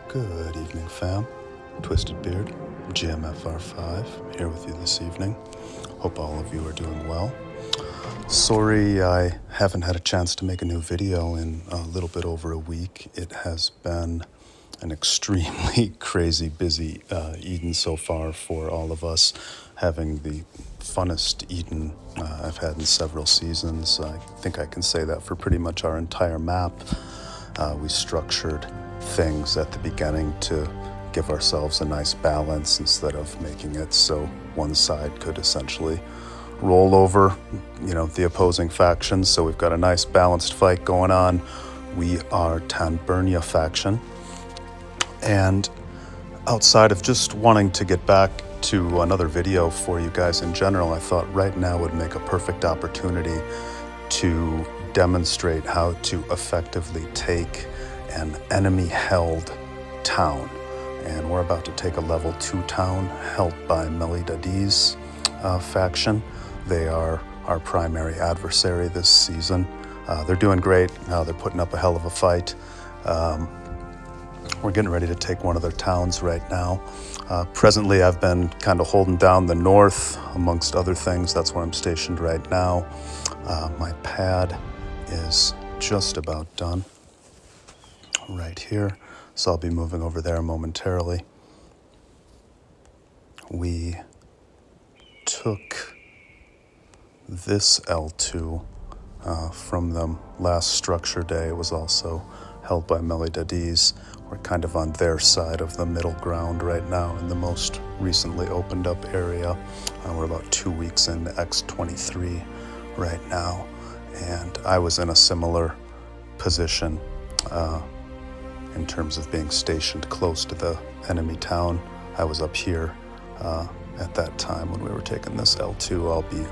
Good evening, fam. Twisted Beard, GMFR5, here with you this evening. Hope all of you are doing well. Sorry I haven't had a chance to make a new video in a little bit over a week. It has been an extremely crazy busy Eden so far for all of us, having the funnest Eden I've had in several seasons. I think I can say that for pretty much our entire map. We structured things at the beginning to give ourselves a nice balance instead of making it so one side could essentially roll over, the opposing factions. So we've got a nice balanced fight going on. We are Tanburnia faction. And outside of just wanting to get back to another video for you guys in general, I thought right now would make a perfect opportunity to demonstrate how to effectively take an enemy-held town. And we're about to take a level 2 town held by Melidadi's faction. They are our primary adversary this season. They're doing great. They're putting up a hell of a fight. We're getting ready to take one of their towns right now. Presently, I've been kind of holding down the north, amongst other things. That's where I'm stationed right now. My pad is just about done right here, so I'll be moving over there momentarily. We took this L2 from them last structure day. It was also held by Melidadi's. We're kind of on their side of the middle ground right now in the most recently opened up area. We're about 2 weeks into X23 right now, and I was in a similar position in terms of being stationed close to the enemy town. I was up here at that time when we were taking this L2. I'll be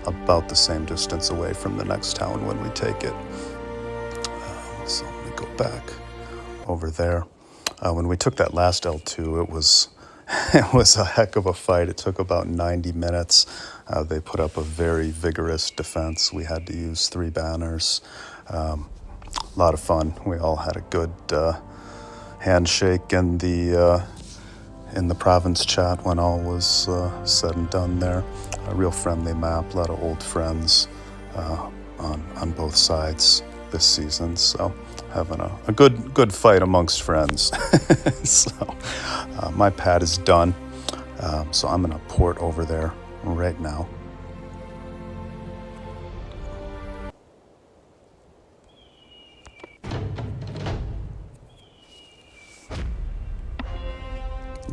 about the same distance away from the next town when we take it. So let me go back over there. When we took that last L2, it was a heck of a fight. It took about 90 minutes. They put up a very vigorous defense. We had to use 3 banners. A lot of fun. We all had a good handshake in the province chat when all was said and done there. A real friendly map, a lot of old friends on both sides this season. So having a good fight amongst friends. So my pad is done. So I'm gonna port over there right now.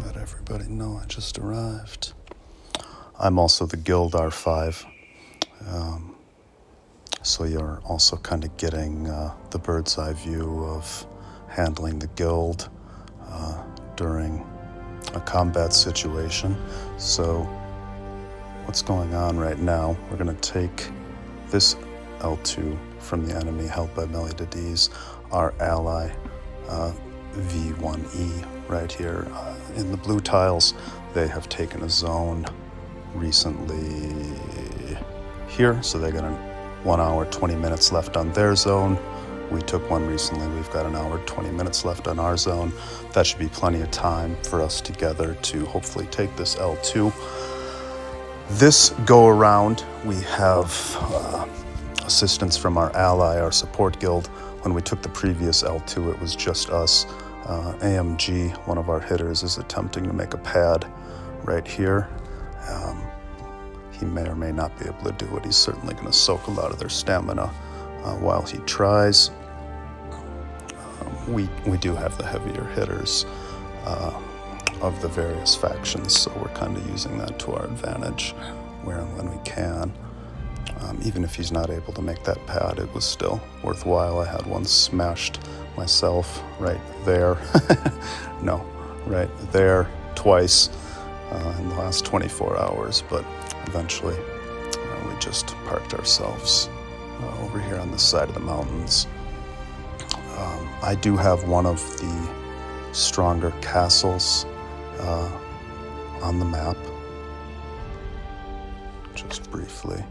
Let everybody know I just arrived. I'm also the Guild R5. So you're also kind of getting the bird's eye view of handling the guild during a combat situation. So what's going on right now, we're going to take this L2 from the enemy held by Melidadi's, our ally V1E right here. In the blue tiles, they have taken a zone recently here, so they got 1 hour, 20 minutes left on their zone. We took one recently. We've got 1 hour, 20 minutes left on our zone. That should be plenty of time for us together to hopefully take this L2. This go around, we have assistance from our ally, our support guild. When we took the previous L2, it was just us. AMG, one of our hitters, is attempting to make a pad right here. He may or may not be able to do it. He's certainly going to soak a lot of their stamina while he tries. We do have the heavier hitters of the various factions, so we're kind of using that to our advantage where and when we can. Even if he's not able to make that pad, it was still worthwhile. I had one smashed myself right there. No, right there twice in the last 24 hours, but eventually we just parked ourselves over here on this side of the mountains. I do have one of the stronger castles on the map. Just briefly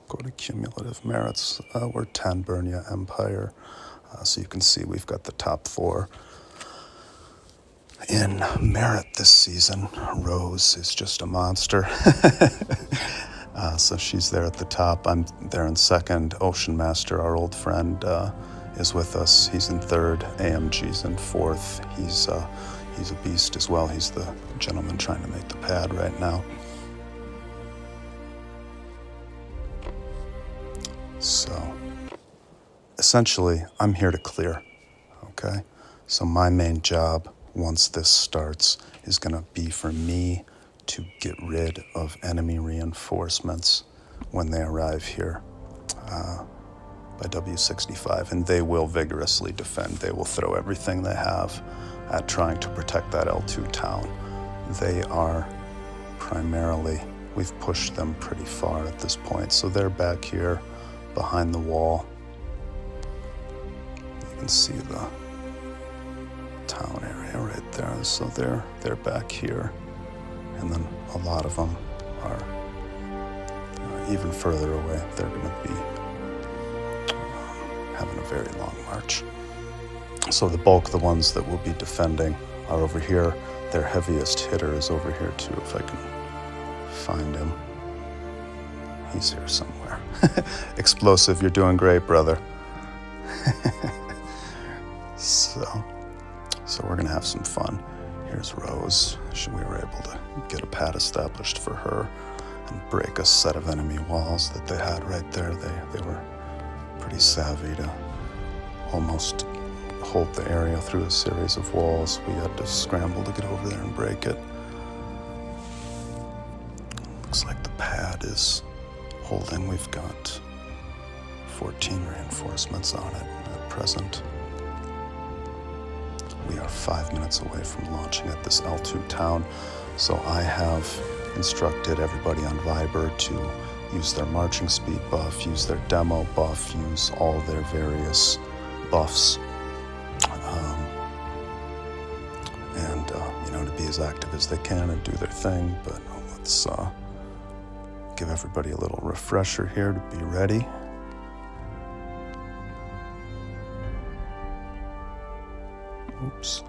go to cumulative merits. We're Tanburnia Empire, so you can see we've got the top 4 In merit this season, Rose is just a monster. So she's there at the top. I'm there in second. Ocean Master, our old friend, is with us. He's in third. AMG's in fourth. He's a beast as well. He's the gentleman trying to make the pad right now. So essentially, I'm here to clear, okay? So my main job, once this starts, is gonna be for me to get rid of enemy reinforcements when they arrive here by W65, and they will vigorously defend. They will throw everything they have at trying to protect that L2 town. They are primarily, we've pushed them pretty far at this point, so they're back here behind the wall. You can see the town area right there. So they're back here, and then a lot of them are even further away. They're going to be having a very long march. So the bulk, the ones that will be defending, are over here. Their heaviest hitter is over here too, if I can find him. He's here somewhere. Explosive, you're doing great, brother. So we're gonna have some fun. Here's Rose. We were able to get a pad established for her and break a set of enemy walls that they had right there. They were pretty savvy to almost hold the area through a series of walls. We had to scramble to get over there and break it. Looks like the pad is holding. We've got 14 reinforcements on it at present. We are 5 minutes away from launching at this L2 town, so I have instructed everybody on Viber to use their marching speed buff, use their demo buff, use all their various buffs, and to be as active as they can and do their thing. But let's give everybody a little refresher here to be ready. Oops.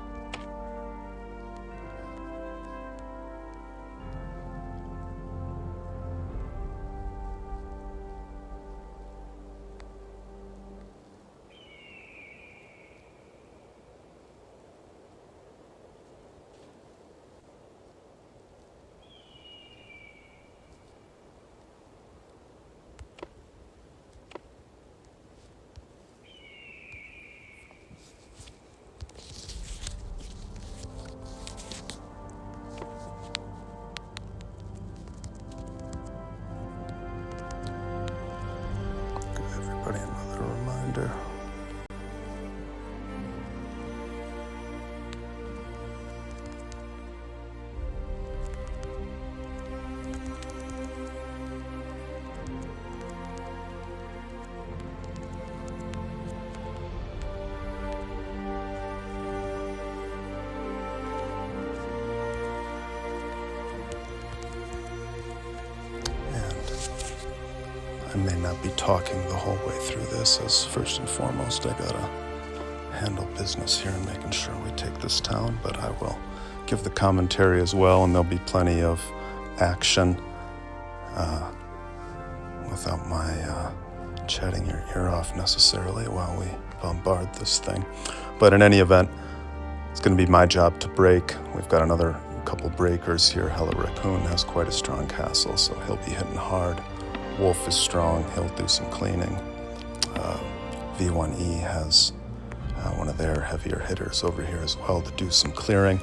Another reminder. I may not be talking the whole way through this, as first and foremost I gotta handle business here and making sure we take this town, but I will give the commentary as well, and there'll be plenty of action without my chatting your ear off necessarily while we bombard this thing. But in any event, it's gonna be my job to break. We've got another couple breakers here. Hella Raccoon has quite a strong castle, so he'll be hitting hard. Wolf is strong, he'll do some cleaning. V1E has one of their heavier hitters over here as well to do some clearing.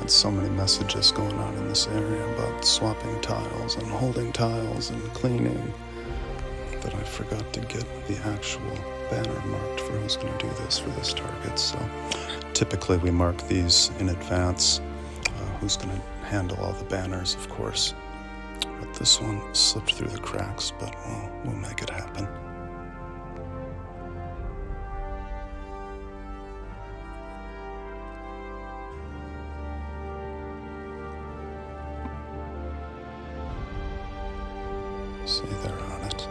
had so many messages going on in this area about swapping tiles and holding tiles and cleaning that I forgot to get the actual banner marked for who's going to do this for this target. So typically we mark these in advance, who's going to handle all the banners, of course. But this one slipped through the cracks, but we'll make it happen. See, they're on it.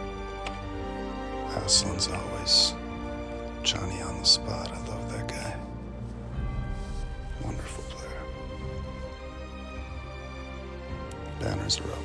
Aslan's always Johnny on the spot. I love that guy. Wonderful player. Banners are up.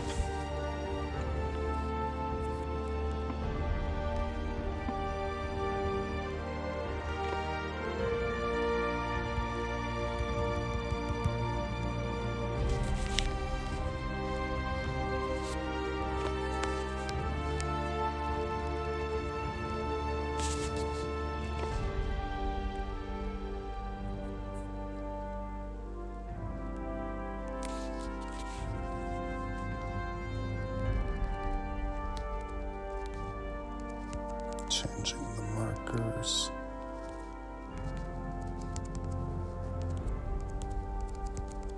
Changing the markers.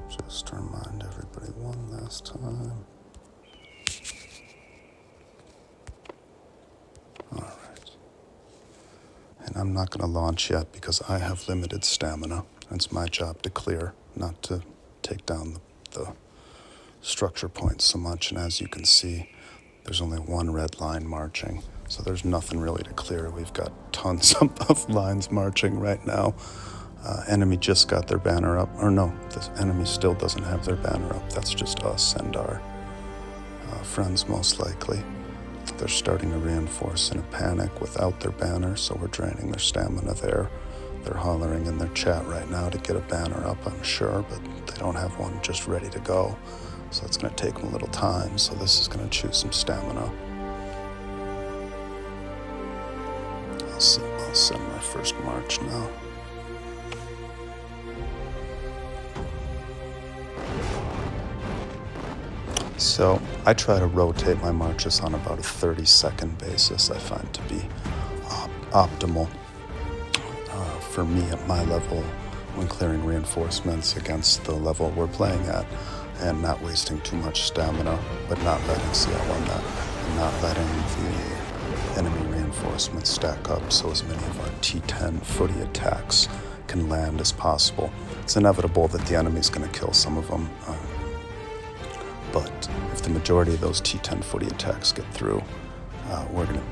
Just to remind everybody one last time. All right. And I'm not going to launch yet because I have limited stamina. It's my job to clear, not to take down the structure points so much. And as you can see, there's only one red line marching. So there's nothing really to clear. We've got tons of lines marching right now. Enemy just got their banner up. Or no, the enemy still doesn't have their banner up. That's just us and our friends most likely. They're starting to reinforce in a panic without their banner, so we're draining their stamina there. They're hollering in their chat right now to get a banner up, I'm sure, but they don't have one just ready to go. So it's going to take them a little time, so this is going to chew some stamina. I'll send my first march now. So I try to rotate my marches on about a 30-second basis. I find to be optimal for me at my level when clearing reinforcements against the level we're playing at, and not wasting too much stamina, but not letting, see I won that, and not letting the enemy reinforcements stack up so as many of our T10 footy attacks can land as possible. It's inevitable that the enemy's going to kill some of them, but if the majority of those T10 footy attacks get through, we're going to,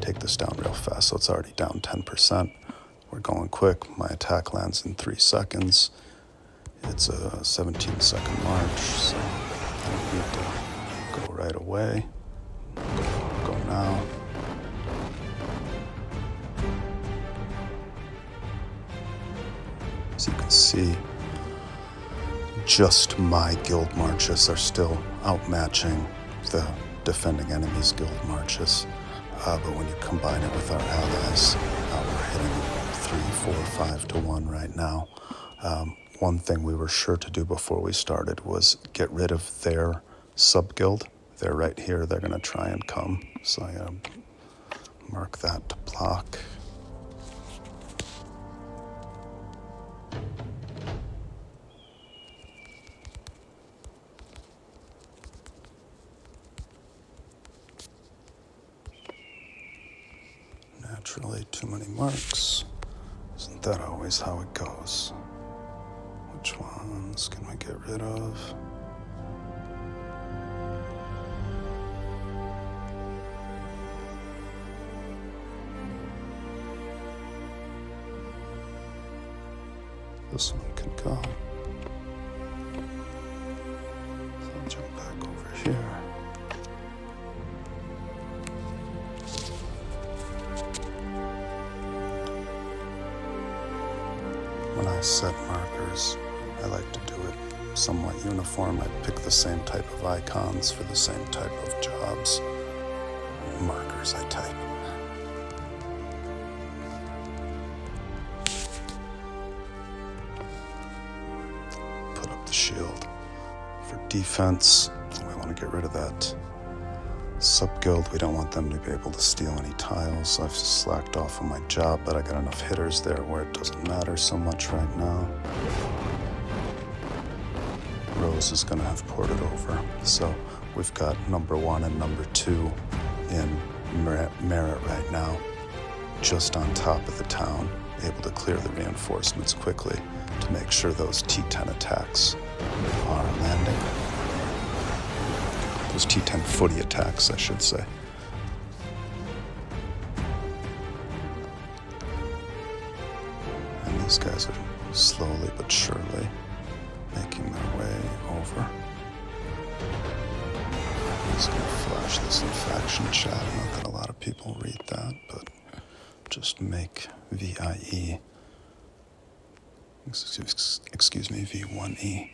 take this down real fast. So it's already down 10%. We're going quick. My attack lands in 3 seconds. It's a 17-second march, so I don't need to go right away. Go now. As you can see, just my guild marches are still outmatching the defending enemy's guild marches. But when you combine it with our allies, we're hitting 3, 4, 5 to 1 right now. One thing we were sure to do before we started was get rid of their sub-guild. They're right here. They're going to try and come. So I gotta mark that to block. Naturally, too many marks. Isn't that always how it goes? Which ones can we get rid of? This one can go. So I'll jump back over here. When I set markers, I like to do it somewhat uniform. I pick the same type of icons for the same type of jobs. Markers I type. Put up the defense. We want to get rid of that sub-guild. We don't want them to be able to steal any tiles. I've slacked off on my job, but I got enough hitters there where it doesn't matter so much right now. Rose is going to have ported over. So we've got number 1 and number 2 in Merit right now, just on top of the town, able to clear the reinforcements quickly to make sure those T10 attacks are landing. Those T10 footy attacks, I should say. And these guys are slowly but surely making their way over. I'm just going to flash this in faction chat. Not that a lot of people read that, but just make VIE, excuse me, V1E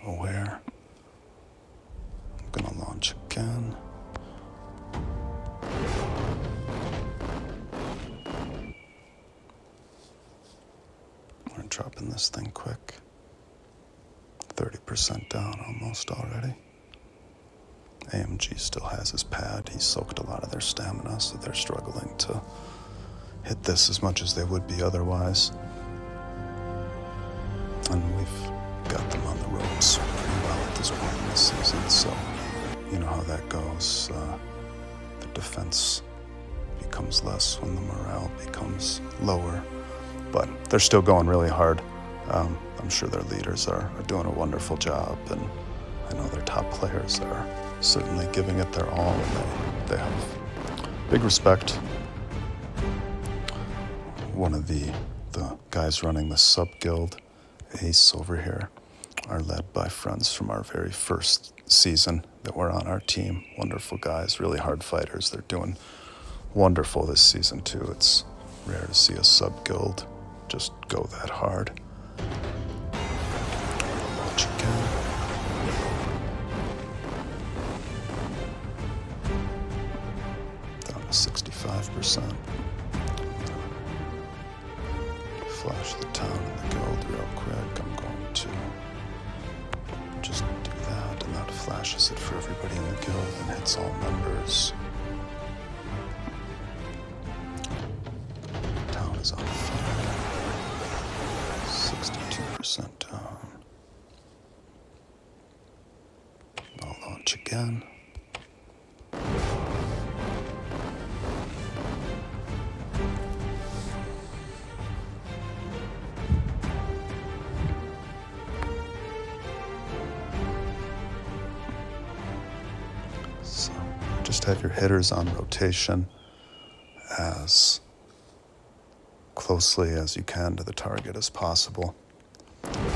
aware. I'm going to launch again. We're dropping this thing quick. 30% down almost already. AMG still has his pad. He soaked a lot of their stamina, so they're struggling to hit this as much as they would be otherwise. And we've got them on the ropes pretty well at this point in the season, so you know how that goes. The defense becomes less when the morale becomes lower, but they're still going really hard. I'm sure their leaders are doing a wonderful job, and I know their top players are certainly giving it their all, and they have big respect. One of the guys running the sub-guild, Ace over here, are led by friends from our very first season that were on our team. Wonderful guys, really hard fighters. They're doing wonderful this season too. It's rare to see a sub-guild just go that hard. Launch again. Down to 65%. Flash the town and the guild real quick. I'm going to just do that, and that flashes it for everybody in the guild and hits all members. Town is on fire. 62% down. I'll launch again. So just have your hitters on rotation as closely as you can to the target as possible.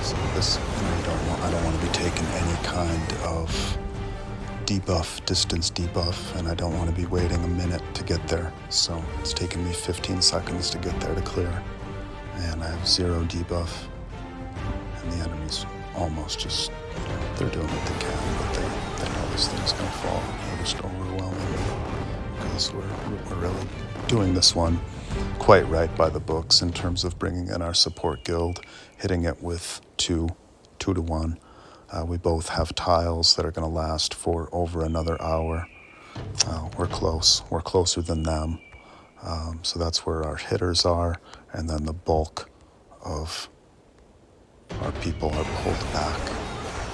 So this, I don't want to be taking any kind of debuff, distance debuff, and I don't want to be waiting a minute to get there. So it's taking me 15 seconds to get there to clear, and I have 0 debuff, and the enemy's almost just, they're doing what they can, but they know this thing's gonna fall. They're just overwhelming me because we're really doing this one quite right by the books in terms of bringing in our support guild, hitting it with 2 to 1. We both have tiles that are going to last for over another hour. We're close. We're closer than them. So that's where our hitters are, and then the bulk of our people are pulled back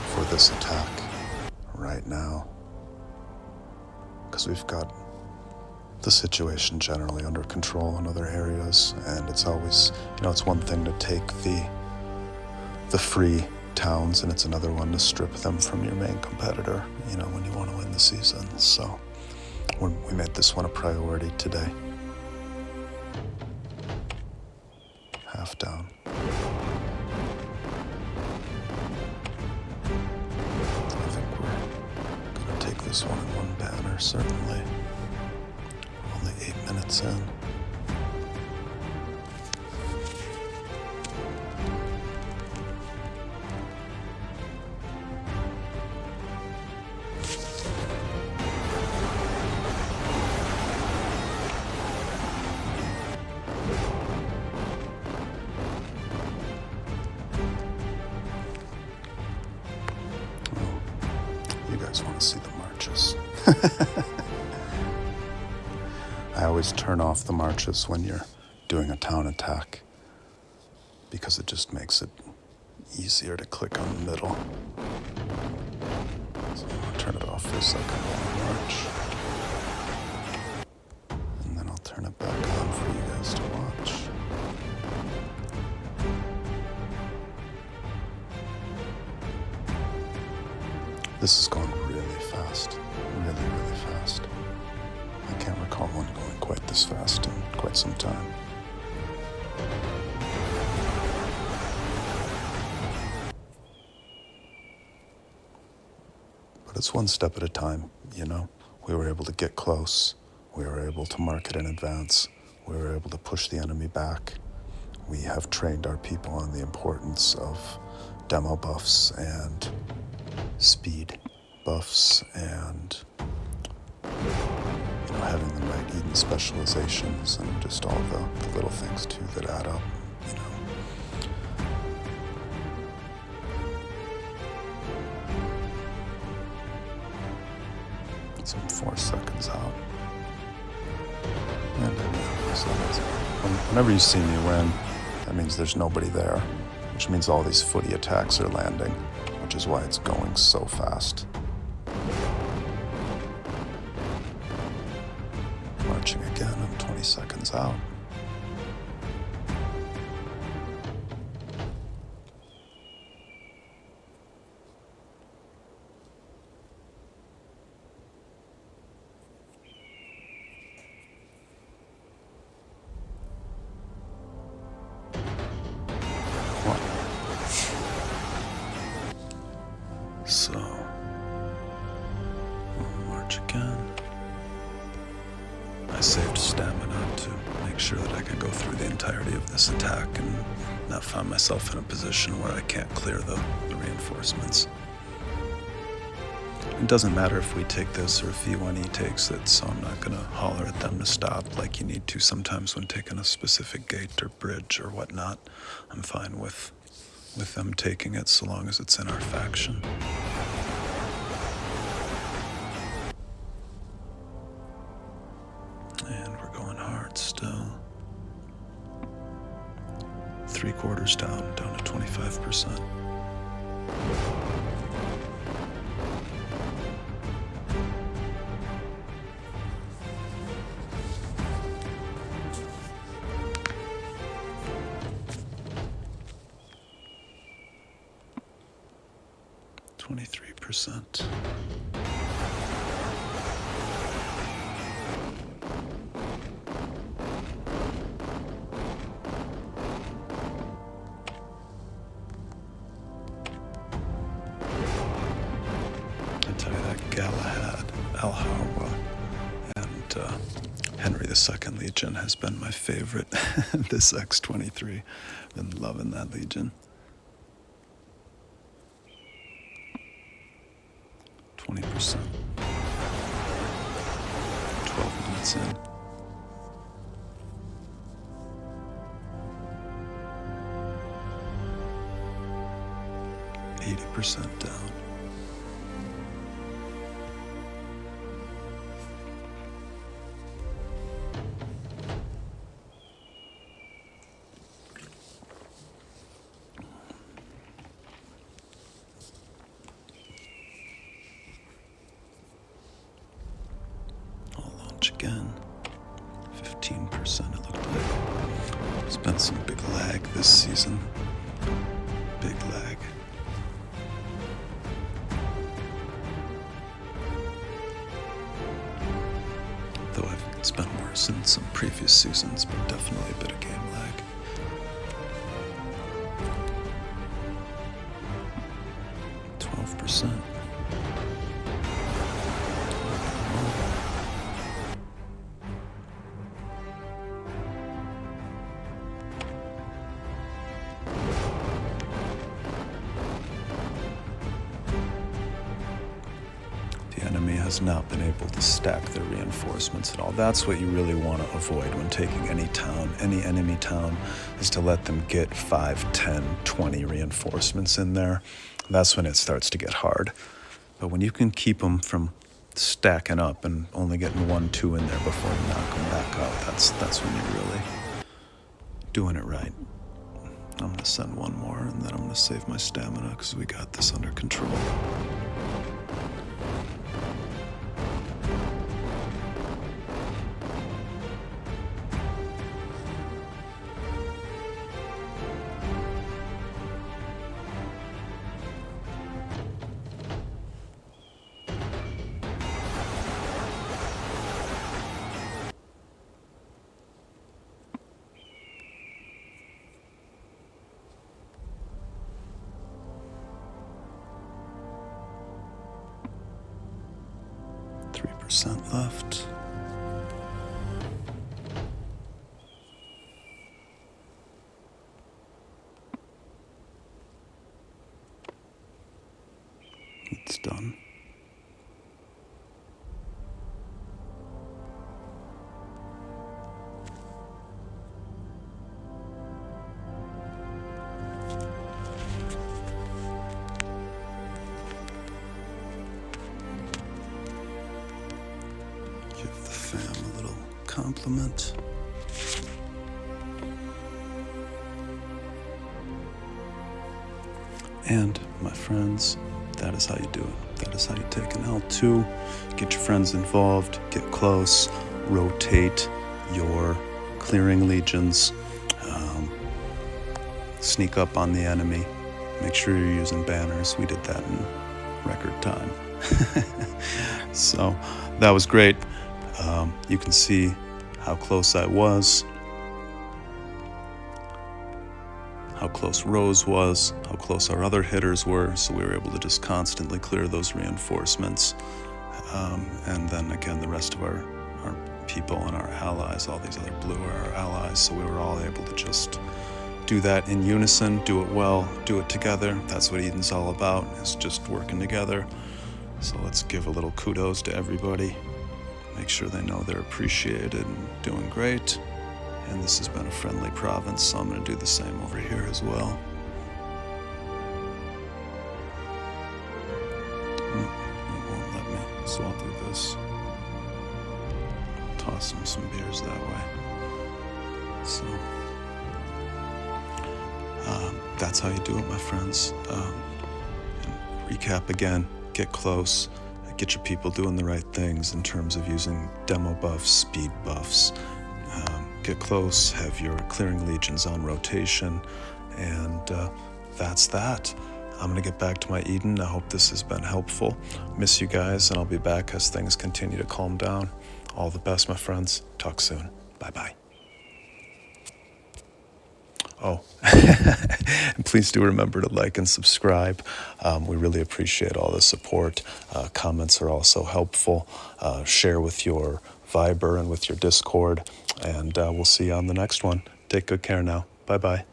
for this attack right now, because we've got the situation generally under control in other areas, and it's always, it's one thing to take the free towns, and it's another one to strip them from your main competitor, when you want to win the season. So we made this one a priority today. Half down. I think we're going to take this one in one banner, certainly. Only 8 minutes in. I always turn off the marches when you're doing a town attack because it just makes it easier to click on the middle. So I'm going to turn it off for a second while I march. And then I'll turn it back on for you guys to watch. This is going really fast, really, really fast. I can't recall one going quite this fast in quite some time. But it's one step at a time, you know? We were able to get close. We were able to mark it in advance. We were able to push the enemy back. We have trained our people on the importance of demo buffs and speed buffs and having the right Eden specializations and just all the little things too that add up, you know. So I'm 4 seconds out. And I win. So whenever you see me win, that means there's nobody there, which means all these footy attacks are landing, which is why it's going so fast. Marching again, I'm 20 seconds out. So, we'll march again. I saved stamina to make sure that I could go through the entirety of this attack and not find myself in a position where I can't clear the reinforcements. It doesn't matter if we take this or if V1E takes it, so I'm not gonna holler at them to stop like you need to sometimes when taking a specific gate or bridge or whatnot. I'm fine with them taking it so long as it's in our faction. And we're going hard still. 3/4 down to 25%. %. I tell you, that Galahad, Al-Hawa, and Henry II Legion has been my favorite this X23. Been loving that Legion. 20%. 12 minutes in. %80 down. Again, 15% it looked like. There's been some big lag this season. Big lag. Though it's been worse in some previous seasons, but definitely a bit of game lag. 12%. Has not been able to stack their reinforcements at all. That's what you really want to avoid when taking any town, any enemy town, is to let them get 5, 10, 20 reinforcements in there. That's when it starts to get hard. But when you can keep them from stacking up and only getting 1, 2 in there before you knock them back out. That's when you're really doing it right. I'm gonna send one more, and then I'm gonna save my stamina because we got this under control. % left. It's done. Give the fam a little compliment. And my friends, that is how you do it. That is how you take an L2. Get your friends involved, get close, rotate your clearing legions, sneak up on the enemy, make sure you're using banners. We did that in record time. So that was great. You can see how close I was, how close Rose was, how close our other hitters were, so we were able to just constantly clear those reinforcements. And then again, the rest of our people and our allies, all these other blue are our allies, so we were all able to just do that in unison, do it well, do it together. That's what Eden's all about, is just working together. So let's give a little kudos to everybody. Make sure they know they're appreciated and doing great. And this has been a friendly province, so I'm going to do the same over here as well. It won't let me, so I'll do this. Toss them some beers that way. So that's how you do it, my friends. Recap again, get close, get your people doing the right things in terms of using demo buffs, speed buffs. Get close, have your clearing legions on rotation, and that's that. I'm going to get back to my Eden. I hope this has been helpful. Miss you guys, and I'll be back as things continue to calm down. All the best, my friends. Talk soon. Bye-bye. Oh, and please do remember to like and subscribe. We really appreciate all the support. Comments are also helpful. Share with your Viber and with your Discord. And we'll see you on the next one. Take good care now. Bye-bye.